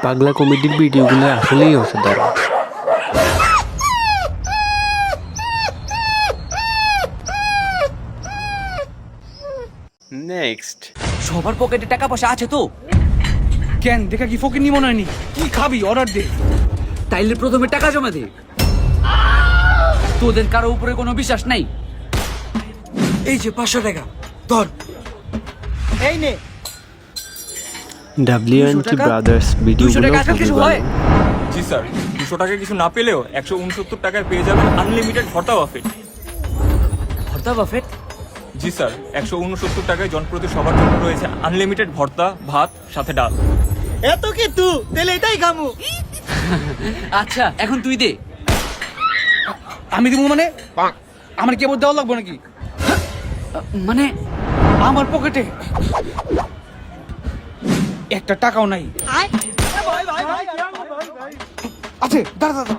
পাগলা কমেডির ভিডিওগুলো আসলেই অসাধারণ। নেক্সট, সবার পকেটে টাকা পয়সা আছে তো? কেন দেখা কি ফকির নি মনে হয়নি? কি খাবি অর্ডার দে। তাইলে প্রথমে টাকা জমা দে। তোদের কারো উপরে কোনো বিশ্বাস নাই? এই যে 500 টাকা ধর। এই নে। WNT ব্রাদার্স 200 ভিডিওগুলো টাকা আজকাল কিছু হয়? জি স্যার, 200 টাকায় কিছু না পেলেও 169 টাকায় পেয়ে যাবেন আনলিমিটেড ভর্তা বাফেট। ভর্তা বাফেট? জি স্যার, 169 টাকায় জনপ্রতি সবার জন্য রয়েছে আনলিমিটেড ভর্তা, ভাত সাথে ডাল। এত কি তুই তেলে এটাই খামু। আচ্ছা এখন তুই দে। আমি দিব মানে? আমার কি আবার দেওয়া লাগবে নাকি? মানে আমার পকেটে একটা টাকাও নাই। আছে দাঁড়া দাঁড়া,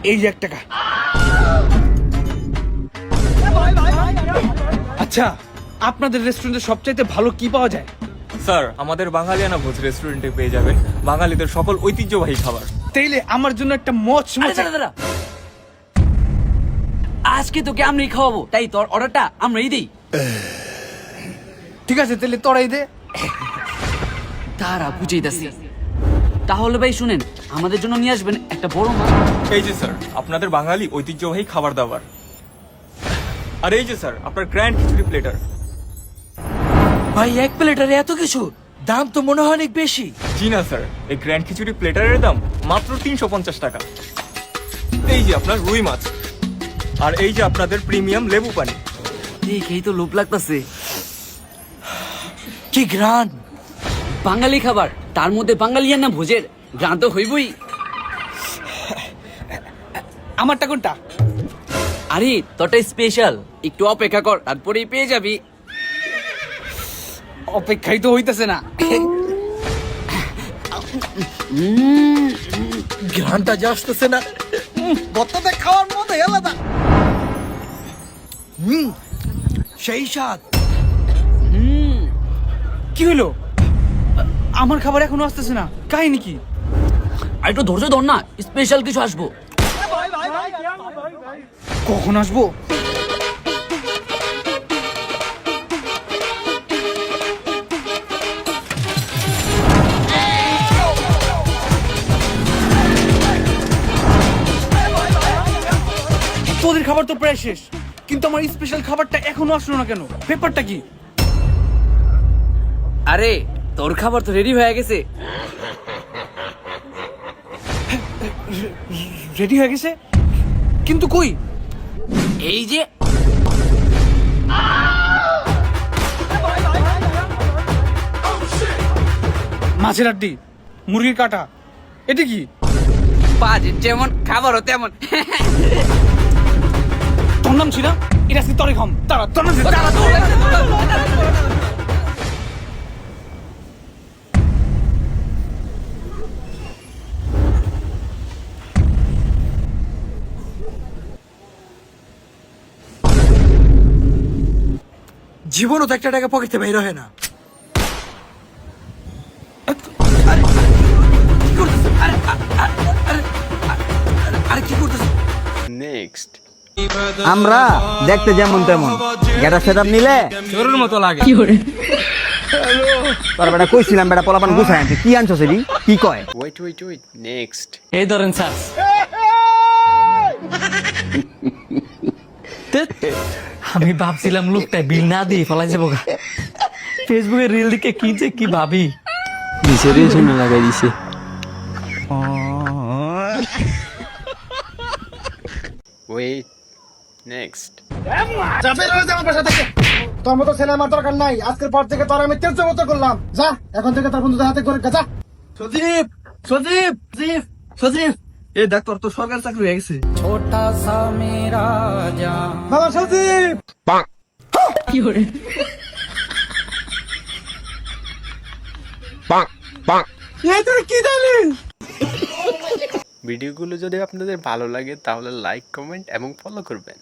এই যে 1 টাকা। আচ্ছা, আপনাদের রেস্টুরেন্টে সবচাইতে ভালো কি পাওয়া যায়? স্যার, আমাদের বাঙালিয়ানা ভোজ রেস্টুরেন্টে পেয়ে যাবেন বাঙালিদের সকল ঐতিহ্যবাহী খাবার। তাইলে আমার জন্য একটা মচ আরে দাঁড়া দাঁড়া, আজকে তোকে আমরাই খাওয়াবো, তাই তোর অর্ডারটা আমরাই দিই। ঠিক আছে, তাহলে তোরাই দে। তারা বুঝাইতাছি। তাহলে ভাই শুনেন, আমাদের জন্য নিয়ে আসবেন একটা বড় মাছ। এই যে স্যার, আপনাদের বাঙালি ঐতিহ্যবাহী খাবার দাবার। আর এই যে স্যার, আপনার গ্র্যান্ড খিচুড়ি প্লেটার। ভাই 1 প্লেটারে এত কিছু? দাম তো মনে হয় অনেক বেশি। জি না স্যার, এই গ্র্যান্ড খিচুড়ি প্লেটারের দাম মাত্র 350 টাকা। এই যে আপনার রুই মাছ, আর এই যে আপনাদের প্রিমিয়াম লেবু পানি। দেখেই তো লোভ লাগতাছে। কি গ্রান! বাঙালি খাবার, তার মধ্যে বাঙালিয়ান না ভোজের গান তো হইবই। আমারটা কোনটা? আরে তোরটা স্পেশাল, একটু অপেক্ষা কর, তারপরেই পেয়ে যাবি। অপেক্ষাই তো হইতেছে না। গ্রানটা যে আসতেছে না, বত্তাতে খাওয়ার মতো আলাদা। সেই স্বাদ। কি হলো? আমার খাবার এখনো আসতেছে না, কাহিনী কি? আর একটু ধৈর্য ধর না, স্পেশাল কিছু আসবো। কখন আসবো? তোদের খাবার তো প্রায় শেষ, কিন্তু আমার স্পেশাল খাবারটা এখনো আসলো না কেন? ব্যাপারটা কি? আরে তোর খাবার তো রেডি হয়ে গেছে। রেডি হয়ে গেছে, কিন্তু কই? এই যে মাছের আড্ডি, মুরগির কাটা, এটা কি? বাজেট যেমন খাবারও তেমন। তোর নাম ছিল এটা? তরে খাম, তারা তোর নাম ছিল। জীবনও তো 1 টাকা পকেটে বাইর হয় না। আরে কি করতেছ? নেক্সট, আমরা দেখতে যেমন তেমন, গেটা সেটআপ নিলে চোরের মতো লাগে। তোর বেটা কইছিলাম বেটা পোলাপান গুছায় আনছে, কি আনছো সেটি কি কয়? Wait, next. এই ধরেন স্যার। আমি ভাবছিলাম লোকটা বিল না দিয়ে ফেলাই যাবো গা। ফেসবুকে রিল দিকে কি যে কি ভাবি। নিচেরই জন্য লাগাই দিছে। Wait, next. চাপের হয়ে যা আমার বাসা থেকে। তোর মতো ছেলে আমার দরকার নাই। আজকের পর থেকে তোর আমি তেজ মতো করলাম। যা এখন থেকে তোর বন্ধুদের হাতে করে যা। সজীব, সজীব, সজীব, সজীব, এ দেখ তোর তো সরকারি চাকরি হয়ে গেছে। বাবা সজীব, এই তুই কি জানিস? ভিডিওগুলো যদি আপনাদের ভালো লাগে তাহলে লাইক, কমেন্ট এবং ফলো করবেন।